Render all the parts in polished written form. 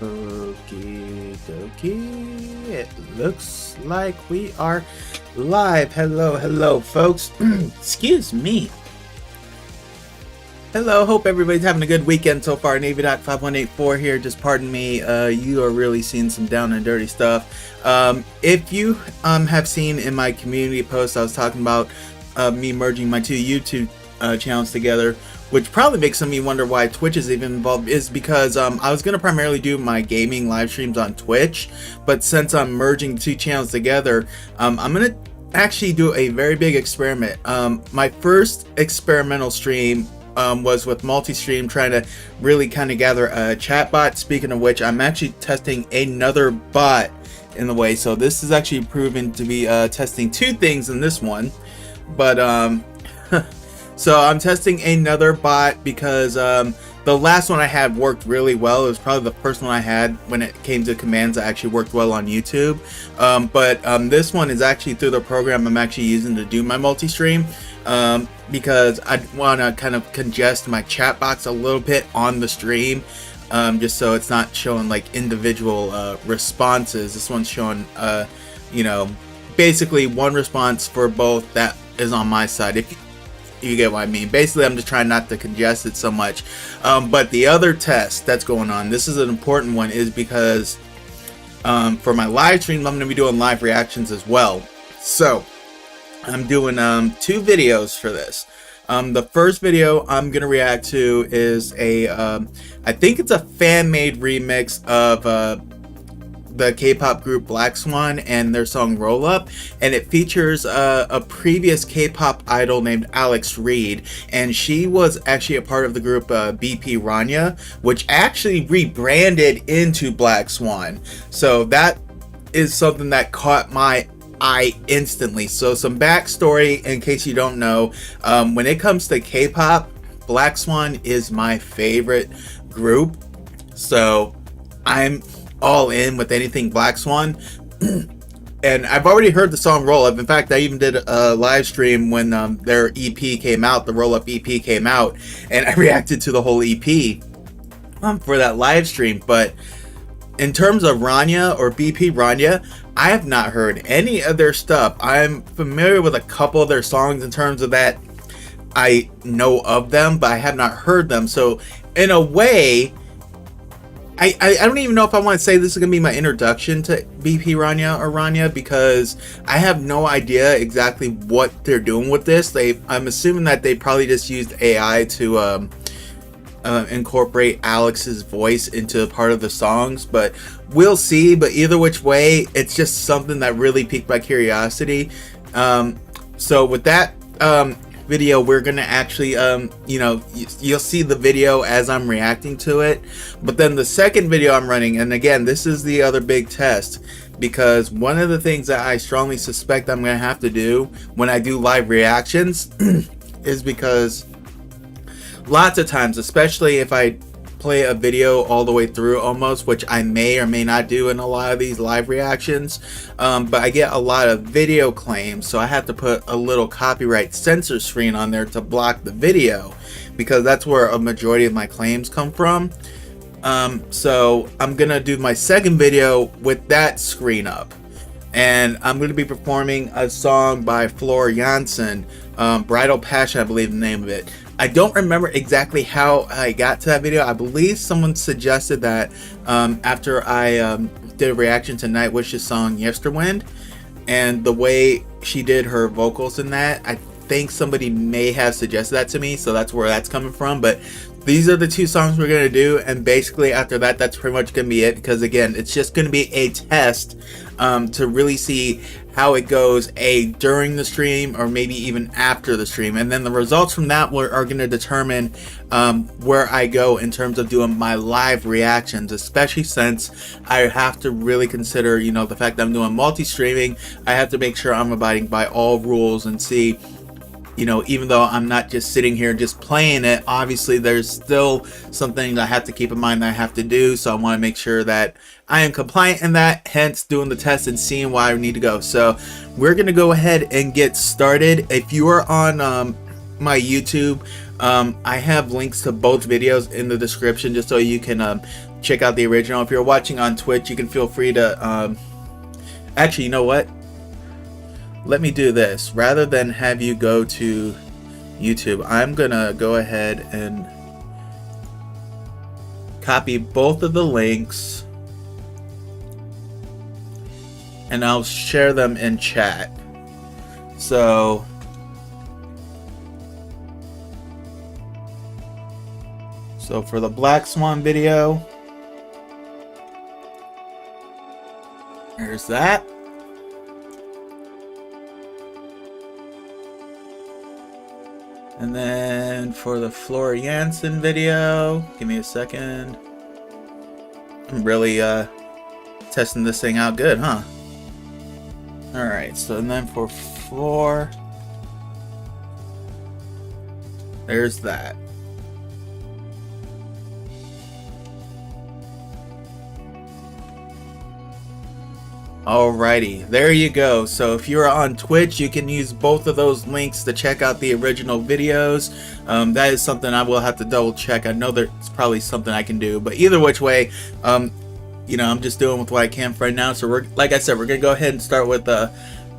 Okie dokie. It looks like we are live. Hello, folks. Excuse me. Hello, hope everybody's having a good weekend so far. Navy.5184 here. Just pardon me. You are really seeing some down and dirty stuff. If you have seen in my community post, I was talking about me merging my two YouTube channels together, which probably makes some of you wonder why Twitch is even involved, is because I was going to primarily do my gaming live streams on Twitch, but since I'm merging two channels together, I'm going to actually do a very big experiment. My first experimental stream was with multi-stream, trying to really kind of gather a chat bot. Speaking of which, I'm actually testing another bot in the way, so this is actually proven to be testing two things in this one, but so I'm testing another bot because the last one I had worked really well. It was probably the first one I had when it came to commands that actually worked well on YouTube. But this one is actually through the program I'm actually using to do my multi-stream, because I want to kind of congest my chat box a little bit on the stream, just so it's not showing like individual responses. This one's showing, you know, basically one response for both that is on my side. If you get what I mean. Basically, I'm just trying not to congest it so much. But the other test that's going on, this is an important one, is because for my live stream, I'm going to be doing live reactions as well. So I'm doing two videos for this. The first video I'm going to react to is a, I think it's a fan-made remix of the K-pop group BLACKSWAN and their song Roll Up, and it features a previous K-pop idol named Alex Reed, and she was actually a part of the group BP Rania, which actually rebranded into BLACKSWAN. So that is something that caught my eye instantly. So some backstory in case you don't know, when it comes to K-pop, BLACKSWAN is my favorite group, so I'm all in with anything BLACKSWAN. And I've already heard the song Roll Up. In fact, I even did a live stream when their EP came out, the Roll Up EP came out, and I reacted to the whole EP for that live stream. But in terms of Rania or BP Rania, I have not heard any of their stuff. I'm familiar with a couple of their songs in terms of that. I know of them, but I have not heard them. So in a way, I don't even know if I want to say this is going to be my introduction to BP Rania, because I have no idea exactly what they're doing with this. I'm assuming that they probably just used AI to incorporate Alex's voice into part of the songs, but we'll see. But either which way, it's just something that really piqued my curiosity. So with that video, we're gonna actually you know, you'll see the video as I'm reacting to it. But then the second video I'm running, and again, this is the other big test, because one of the things that I strongly suspect I'm gonna have to do when I do live reactions is because lots of times, especially if I play a video all the way through almost, which I may or may not do in a lot of these live reactions, but I get a lot of video claims, so I have to put a little copyright censor screen on there to block the video, because that's where a majority of my claims come from. So I'm gonna do my second video with that screen up, and I'm going to be performing a song by Jansen, Bridle Passion, I believe the name of it. I don't remember exactly how I got to that video. I believe someone suggested that after I did a reaction to Nightwish's song Yesterwind, and the way she did her vocals in that, I think somebody may have suggested that to me, so that's where that's coming from. But these are the two songs we're going to do, and basically after that, that's pretty much going to be it, because again, it's just going to be a test to really see how it goes during the stream or maybe even after the stream, and then the results from that are going to determine where I go in terms of doing my live reactions, especially since I have to really consider, you know, the fact that I'm doing multi-streaming. I have to make sure I'm abiding by all rules and see, you know, even though I'm not just sitting here just playing it, obviously there's still some things I have to keep in mind that I have to do. So I want to make sure that I am compliant in that, hence doing the test and seeing where I need to go. So we're going to go ahead and get started. If you are on my YouTube, I have links to both videos in the description just so you can check out the original. If you're watching on Twitch, you can feel free to actually, you know what? Let me do this. Rather than have you go to YouTube, I'm gonna go ahead and copy both of the links and I'll share them in chat. So for the Black Swan video, there's that. And then for the Flora Jansen video, give me a second. I'm really testing this thing out good, huh? Alright, so and then for Floor, there's that. Alrighty, there you go. So if you're on Twitch, you can use both of those links to check out the original videos. That is something I will have to double check. I know there's probably something I can do, but either which way, you know, I'm just doing with what I can for right now. So we're, like I said, we're gonna go ahead and start with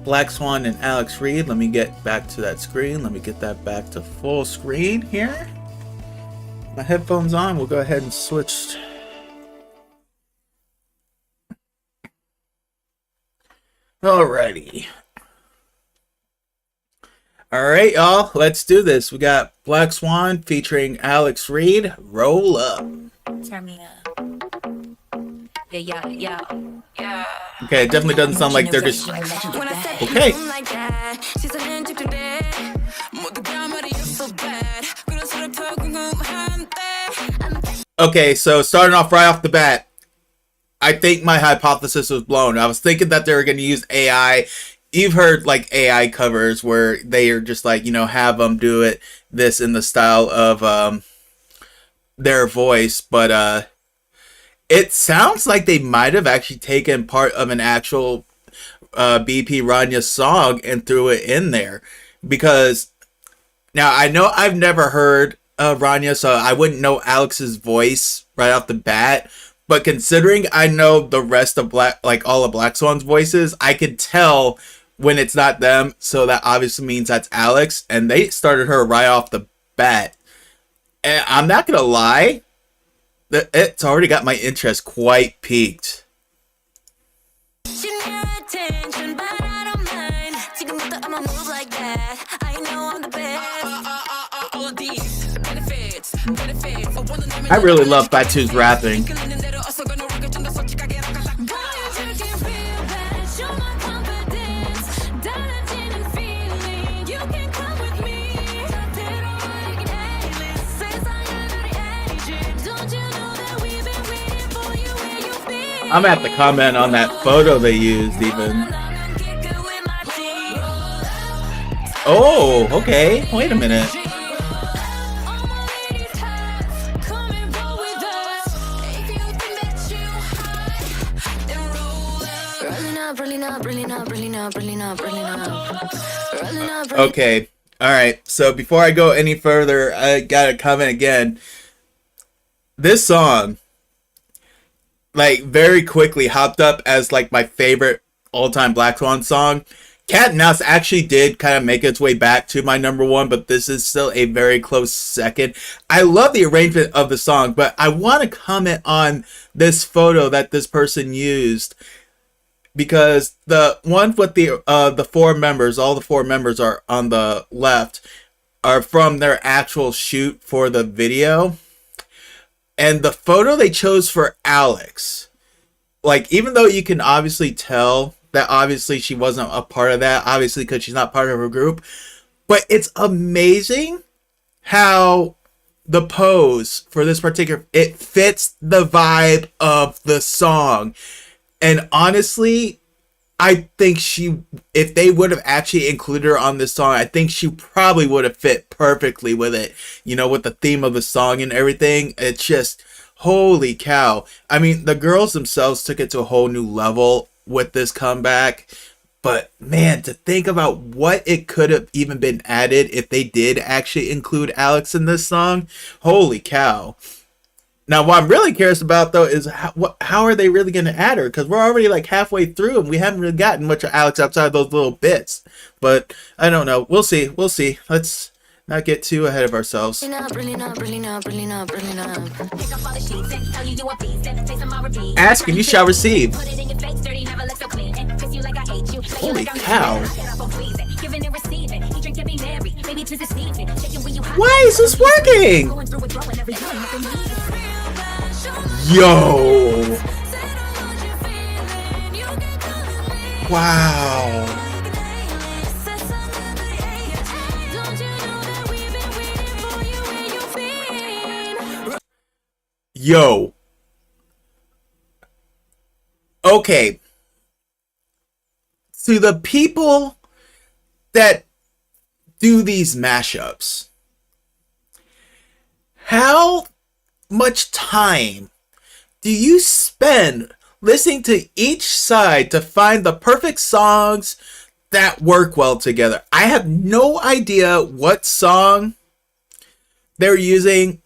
Black Swan and Alex Reid. Let me get back to that screen. Let me get that back to full screen here. My headphones on. We'll go ahead and switch. Alrighty. Alright, y'all. Let's do this. We got Black Swan featuring Alex Reid. Roll up. Turn me up. Yeah. Okay, it definitely doesn't sound like they're just... Okay. Okay, so starting off right off the bat, I think my hypothesis was blown. I was thinking that they were going to use AI. You've heard like AI covers where they are just like, you know, have them do this in the style of their voice, but it sounds like they might have actually taken part of an actual BP Rania song and threw it in there. Because now I know I've never heard Rania, so I wouldn't know Alex's voice right off the bat. But considering I know the rest of all of Black Swan's voices, I could tell when it's not them. So that obviously means that's Alex. And they started her right off the bat. And I'm not going to lie, it's already got my interest quite piqued. I really love Batu's rapping. I'm gonna have to comment on that photo they used even. Oh, okay. Wait a minute. Okay. Alright. So before I go any further, I gotta comment again. This song, like, very quickly hopped up as like my favorite all-time Black Swan song. Cat and Mouse actually did kind of make its way back to my number one, but this is still a very close second. I love the arrangement of the song, but I want to comment on this photo that this person used, because the one with the four members, all the four members are on the left, are from their actual shoot for the video. And the photo they chose for Alex, like, even though you can obviously tell that obviously she wasn't a part of that, obviously because she's not part of her group, but it's amazing how the pose for this particular, it fits the vibe of the song. And honestly, I think if they would have actually included her on this song, I think she probably would have fit perfectly with it, you know, with the theme of the song and everything. It's just, holy cow. I mean, the girls themselves took it to a whole new level with this comeback. But man, to think about what it could have even been added if they did actually include Alex in this song, holy cow. Now, what I'm really curious about, though, is how are they really going to add her? Because we're already like halfway through, and we haven't really gotten much of Alex outside those little bits. But I don't know. We'll see. We'll see. Let's not get too ahead of ourselves. Ask and you shall receive. Holy cow. Why is this working? Yo! Wow! Yo! Okay. To the people that do these mashups, how much time do you spend listening to each side to find the perfect songs that work well together? I have no idea what song they're using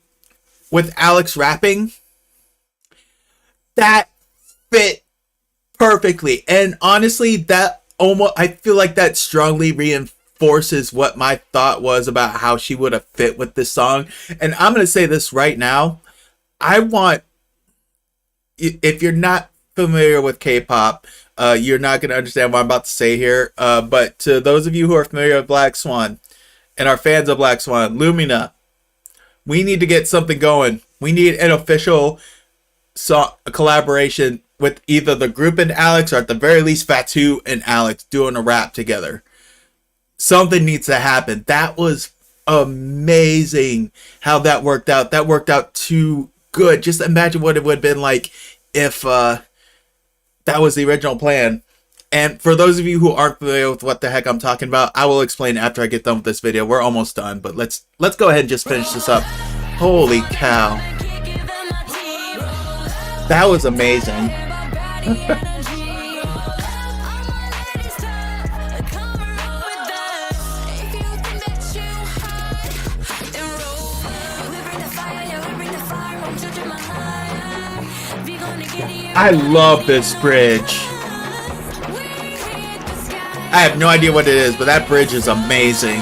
with Alex rapping that fit perfectly. And honestly, that almost, I feel like that strongly reinforces what my thought was about how she would have fit with this song. And I'm going to say this right now. I want, if you're not familiar with K-pop, you're not going to understand what I'm about to say here. But to those of you who are familiar with Black Swan and are fans of Black Swan, Lumina, we need to get something going. We need an official a collaboration with either the group and Alex, or at the very least Fatu and Alex doing a rap together. Something needs to happen. That was amazing how that worked out. That worked out too good. Just imagine what it would have been like if that was the original plan. And for those of you who aren't familiar with what the heck I'm talking about, I will explain after I get done with this video. We're almost done, but let's go ahead and just finish this up. Holy cow. That was amazing. I love this bridge. I have no idea what it is, but that bridge is amazing.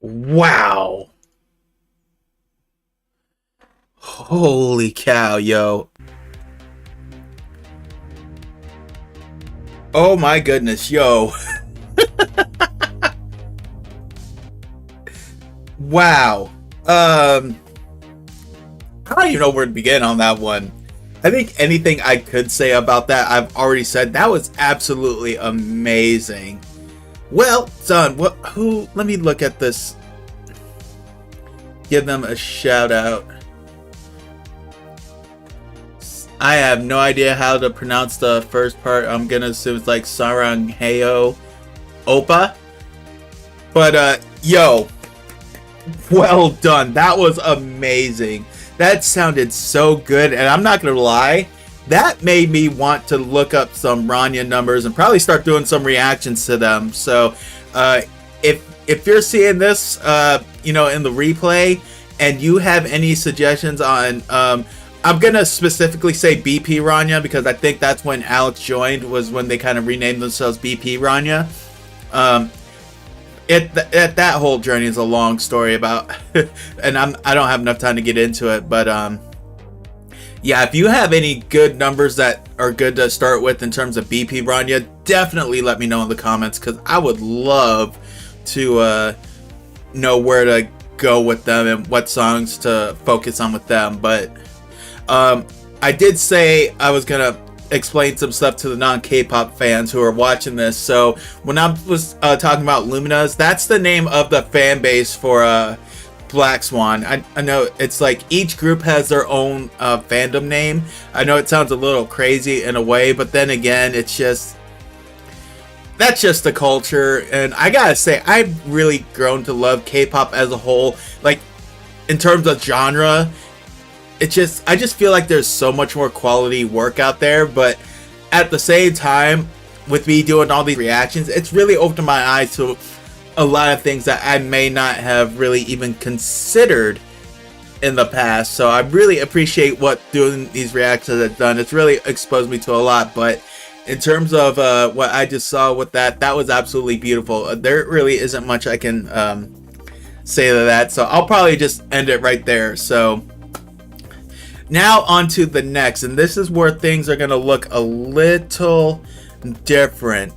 Wow. Holy cow, yo. Oh my goodness, yo. Wow. I don't even know where to begin on that one. I think anything I could say about that, I've already said. That was absolutely amazing. Well done. Let me look at this. Give them a shout out. I have no idea how to pronounce the first part. I'm gonna assume it's like Sarangheo Opa. But yo, well done. That was amazing. That sounded so good, and I'm not gonna lie, that made me want to look up some Rania numbers and probably start doing some reactions to them. So if you're seeing this you know, in the replay, and you have any suggestions on I'm gonna specifically say BP Rania, because I think that's when Alex joined, was when they kind of renamed themselves BP Rania. That whole journey is a long story about and I don't have enough time to get into it, but yeah, if you have any good numbers that are good to start with in terms of BP Rania, definitely let me know in the comments, because I would love to know where to go with them and what songs to focus on with them. But I did say I was gonna explain some stuff to the non-K-pop fans who are watching this. So when I was talking about Luminas, that's the name of the fan base for BLACKSWAN. I know it's like each group has their own fandom name. I know it sounds a little crazy in a way, but then again, it's just, that's just the culture. And I gotta say, I've really grown to love K-pop as a whole. Like, in terms of genre, I just feel like there's so much more quality work out there. But at the same time, with me doing all these reactions, it's really opened my eyes to a lot of things that I may not have really even considered in the past. So I really appreciate what doing these reactions has done. It's really exposed me to a lot. But in terms of what I just saw with that was absolutely beautiful. There really isn't much I can say to that. So I'll probably just end it right there. So now on to the next. And this is where things are going to look a little different.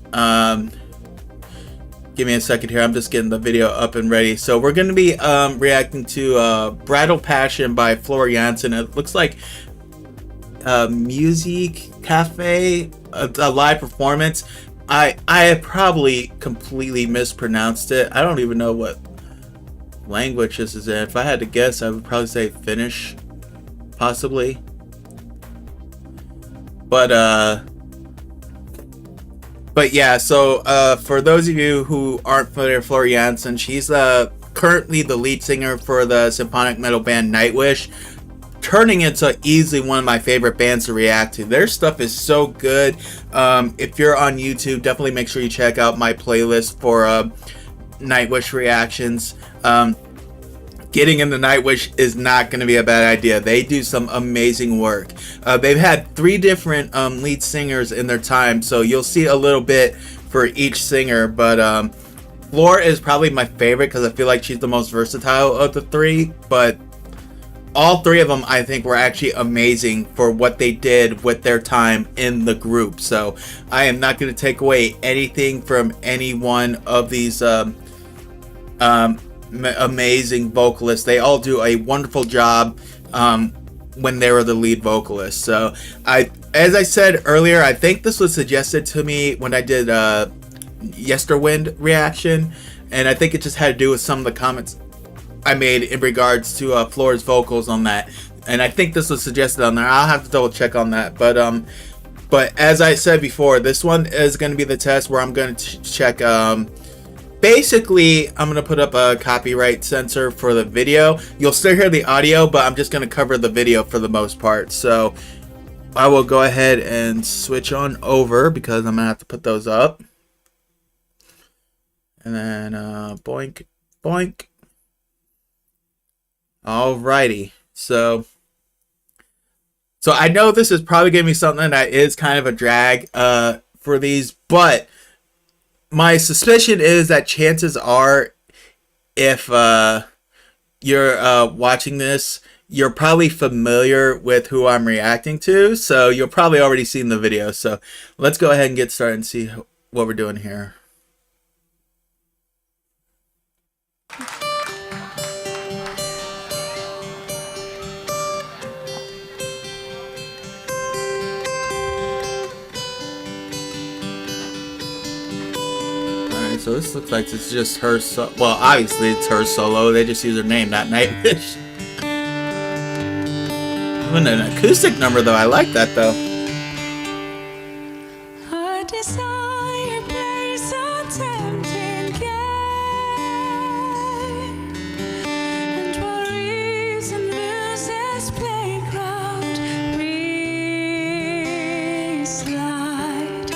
Give me a second here. I'm just getting the video up and ready. So we're going to be reacting to Bridle Passion by Jansen. It looks like Music Cafe, a live performance. I probably completely mispronounced it. I don't even know what language this is in. If I had to guess, I would probably say Finnish, possibly. But yeah, so for those of you who aren't familiar with Jansen, she's currently the lead singer for the symphonic metal band Nightwish, turning into easily one of my favorite bands to react to. Their stuff is so good. If you're on YouTube, definitely make sure you check out my playlist for Nightwish reactions. Getting into Nightwish is not going to be a bad idea. They do some amazing work. They've had 3 different lead singers in their time, so you'll see a little bit for each singer. But Flor is probably my favorite because I feel like she's the most versatile of the 3. But all 3 of them, I think, were actually amazing for what they did with their time in the group. So I am not going to take away anything from any one of these amazing vocalists. They all do a wonderful job when they were the lead vocalists. So as I said earlier, I think this was suggested to me when I did Yesterwind reaction, and I think it just had to do with some of the comments I made in regards to Flor's vocals on that, and I think this was suggested on there. I'll have to double check on that, but as I said before, this one is going to be the test where I'm going to check basically, I'm going to put up a copyright censor for the video. You'll still hear the audio, but I'm just going to cover the video for the most part. So I will go ahead and switch on over because I'm going to have to put those up. And then boink, boink. Alrighty. So I know this is probably going to be something that is kind of a drag for these, but my suspicion is that chances are, if you're watching this, you're probably familiar with who I'm reacting to, so you'll probably already seen the video. So let's go ahead and get started and see what we're doing here. So this looks like it's just her well, obviously it's her solo. They just use her name, not Nightwish. An acoustic number though. I like that though. Our desire plays a tempting game, and what reason loses playground, we slide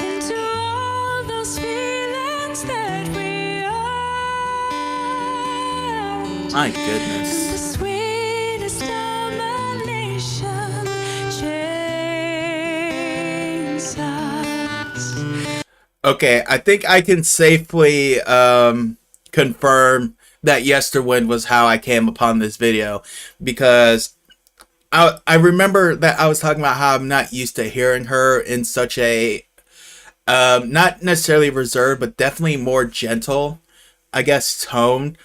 into all those feelings that we are. My goodness. And the sweetest domination chains us. Okay, I think I can safely confirm that Yesterwind was how I came upon this video, because I remember that I was talking about how I'm not used to hearing her in such a not necessarily reserved, but definitely more gentle, I guess, tone.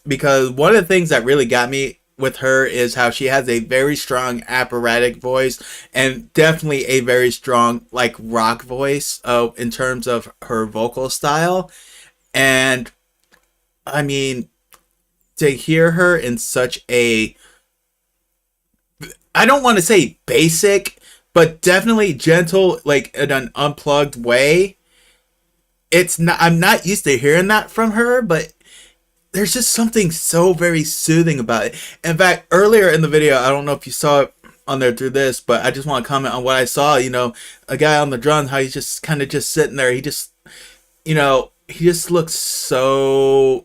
Because one of the things that really got me with her is how she has a very strong operatic voice and definitely a very strong like rock voice in terms of her vocal style. And I mean, to hear her in such a, I don't want to say basic, but definitely gentle, like in an unplugged way. It's not, I'm not used to hearing that from her, but there's just something so very soothing about it. In fact, earlier in the video, I don't know if you saw it on there through this, but I just want to comment on what I saw. You know, a guy on the drums, how he's just kind of just sitting there. He just, you know, he just looks so,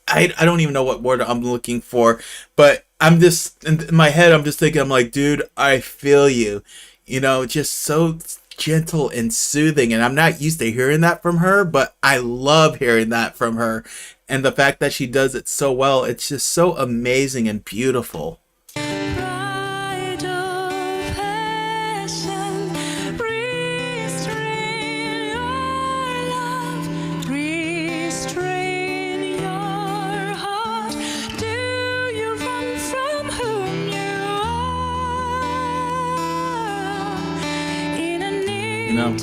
I don't even know what word I'm looking for, but I'm just, in my head, I'm just thinking, I'm like, dude, I feel you. You know, just so gentle and soothing, and I'm not used to hearing that from her, but I love hearing that from her. And the fact that she does it so well, it's just so amazing and beautiful. You know,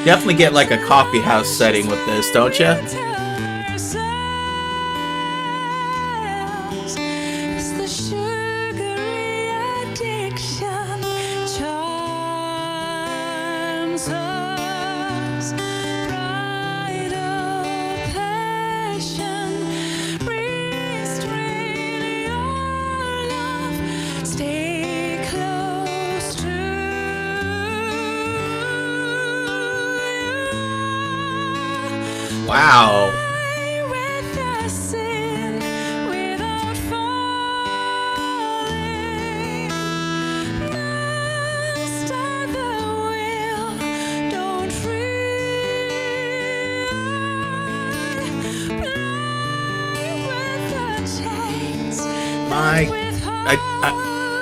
definitely get like a coffee house setting with this, don't you? Wow.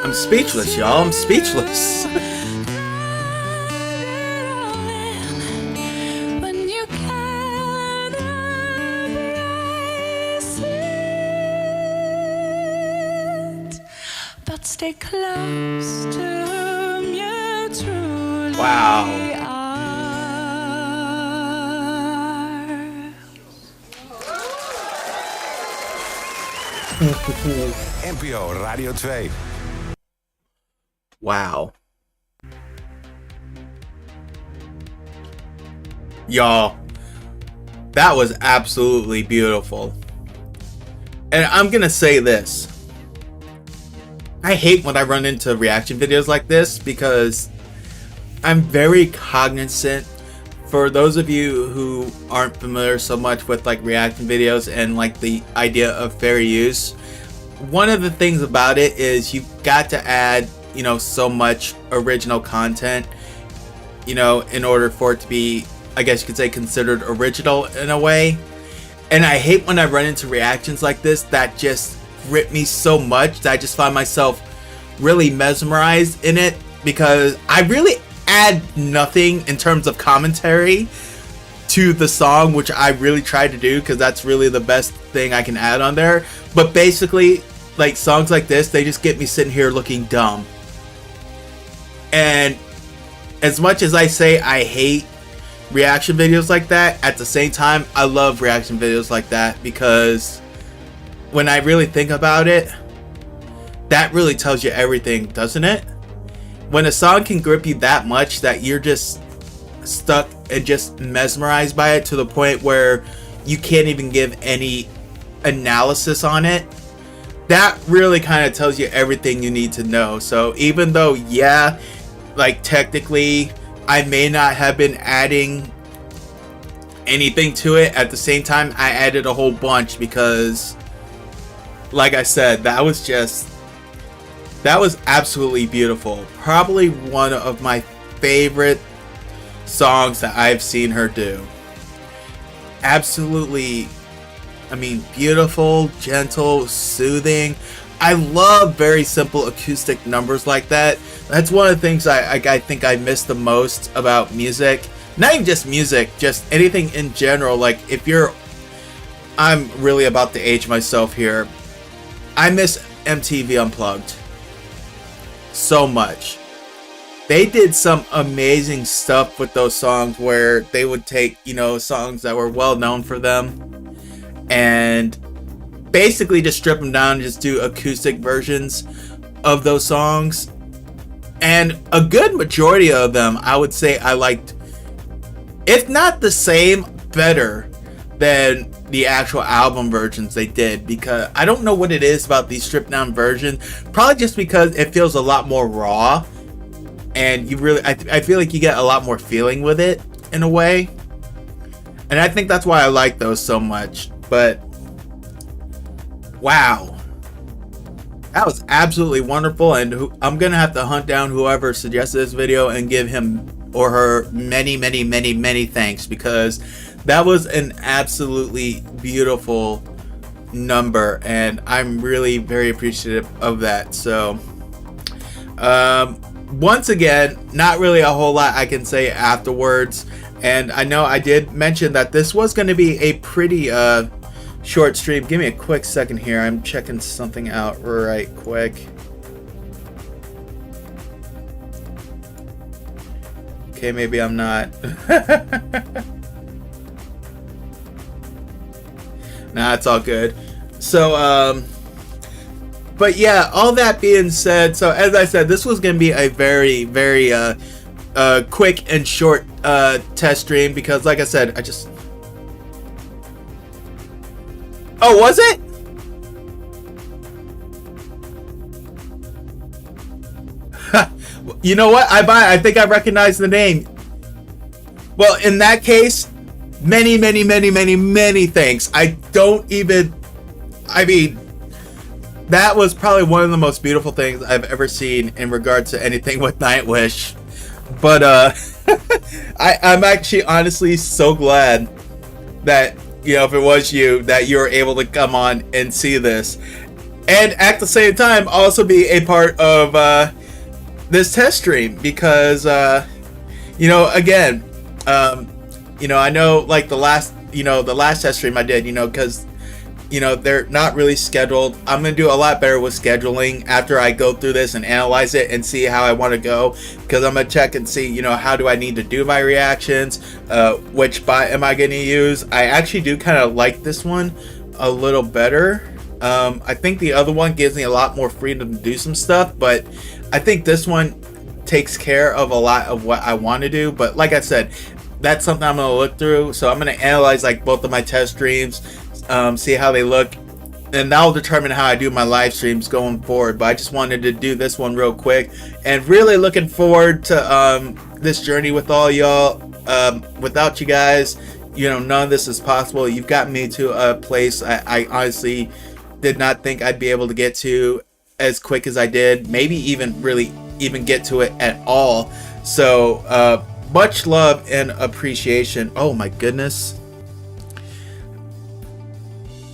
I'm speechless, y'all. I'm speechless. Stay close to whom you truly wow. are. NPO Radio 2. Wow. Y'all, that was absolutely beautiful. And I'm gonna say this. I hate when I run into reaction videos like this because I'm very cognizant. For those of you who aren't familiar so much with like reaction videos and like the idea of fair use, one of the things about it is you've got to add, you know, so much original content, you know, in order for it to be, I guess you could say, considered original in a way. And I hate when I run into reactions like this that just rip me so much that I just find myself really mesmerized in it, because I really add nothing in terms of commentary to the song, which I really try to do because that's really the best thing I can add on there. But basically, like songs like this, they just get me sitting here looking dumb. And as much as I say I hate reaction videos like that, at the same time I love reaction videos like that, because when I really think about it, that really tells you everything, doesn't it? When a song can grip you that much that you're just stuck and just mesmerized by it to the point where you can't even give any analysis on it, that really kind of tells you everything you need to know. So even though, yeah, like technically I may not have been adding anything to it, at the same time I added a whole bunch because, like I said, that was absolutely beautiful. Probably one of my favorite songs that I've seen her do. Absolutely, I mean, beautiful, gentle, soothing. I love very simple acoustic numbers like that. That's one of the things I think I miss the most about music. not even just music, just anything in general. Like if you're, I'm really about to age myself here. I miss MTV Unplugged so much. They did some amazing stuff with those songs where they would take, you know, songs that were well known for them and basically just strip them down and just do acoustic versions of those songs. And a good majority of them, I would say I liked, if not the same, better than the actual album versions they did, because I don't know what it is about these stripped down versions. Probably just because it feels a lot more raw, and you really, I feel like you get a lot more feeling with it in a way, and I think that's why I like those so much. But wow, that was absolutely wonderful, and I'm gonna have to hunt down whoever suggested this video and give him or her many thanks, because that was an absolutely beautiful number, and I'm really very appreciative of that. So once again, not really a whole lot I can say afterwards, and I know I did mention that this was going to be a pretty short stream. Give me a quick second here, I'm checking something out right quick. Okay, maybe I'm not. Nah, it's all good. So, but yeah, all that being said, so as I said, this was going to be a very quick and short test stream, because like I said, I just... Oh, was it? You know what? I think I recognize the name. Well, in that case, many thanks. I mean, that was probably one of the most beautiful things I've ever seen in regards to anything with Nightwish. But I'm actually honestly so glad that, you know, if it was you, that you were able to come on and see this, and at the same time also be a part of this test stream, because you know, again, you know, I know like the last test stream I did, you know, because, you know, they're not really scheduled. I'm going to do a lot better with scheduling after I go through this and analyze it and see how I want to go, because I'm going to check and see, you know, how do I need to do my reactions, which bot am I going to use. I actually do kind of like this one a little better. I think the other one gives me a lot more freedom to do some stuff, but I think this one takes care of a lot of what I want to do. But like I said, that's something I'm going to look through. So I'm going to analyze like both of my test streams, see how they look, and that'll determine how I do my live streams going forward. But I just wanted to do this one real quick, and really looking forward to this journey with all y'all. Without you guys, you know, none of this is possible. You've gotten me to a place I honestly did not think I'd be able to get to as quick as I did, maybe even get to it at all. So much love and appreciation. Oh my goodness.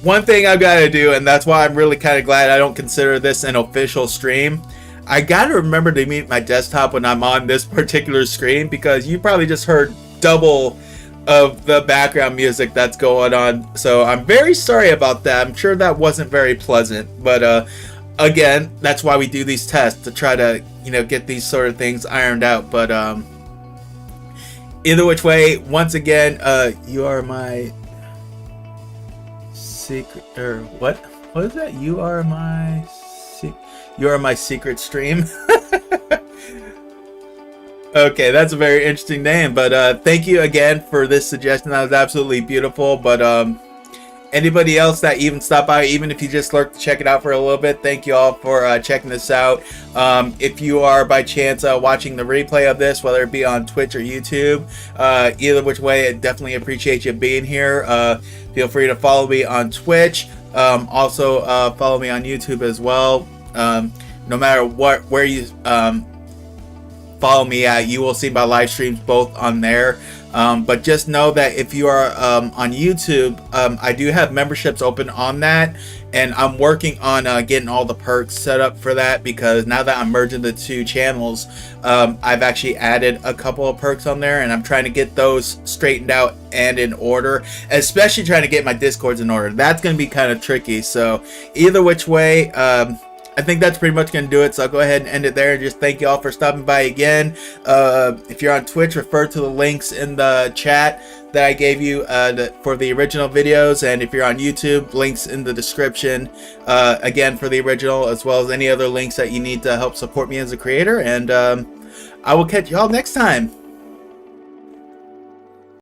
One thing I've got to do, and that's why I'm really kind of glad I don't consider this an official stream, I got to remember to mute my desktop when I'm on this particular screen, because you probably just heard double of the background music that's going on. So I'm very sorry about that. I'm sure that wasn't very pleasant, but again, that's why we do these tests, to try to, you know, get these sort of things ironed out. But either which way, once again, you are my secret, or what is that? You are my secret stream. Okay, that's a very interesting name, but thank you again for this suggestion. That was absolutely beautiful. But anybody else that even stopped by, even if you just lurked to check it out for a little bit, thank you all for checking this out. If you are by chance watching the replay of this, whether it be on Twitch or YouTube, either which way, I definitely appreciate you being here. Feel free to follow me on Twitch. Also follow me on YouTube as well. No matter where you follow me at. You will see my live streams both on there. But just know that if you are on YouTube, I do have memberships open on that, and I'm working on getting all the perks set up for that, because now that I'm merging the two channels, I've actually added a couple of perks on there, and I'm trying to get those straightened out and in order, especially trying to get my Discords in order. That's going to be kind of tricky. So either which way, I think that's pretty much going to do it. So I'll go ahead and end it there. And just thank you all for stopping by again. If you're on Twitch, refer to the links in the chat that I gave you for the original videos. And if you're on YouTube, links in the description, again, for the original, as well as any other links that you need to help support me as a creator. And I will catch you all next time.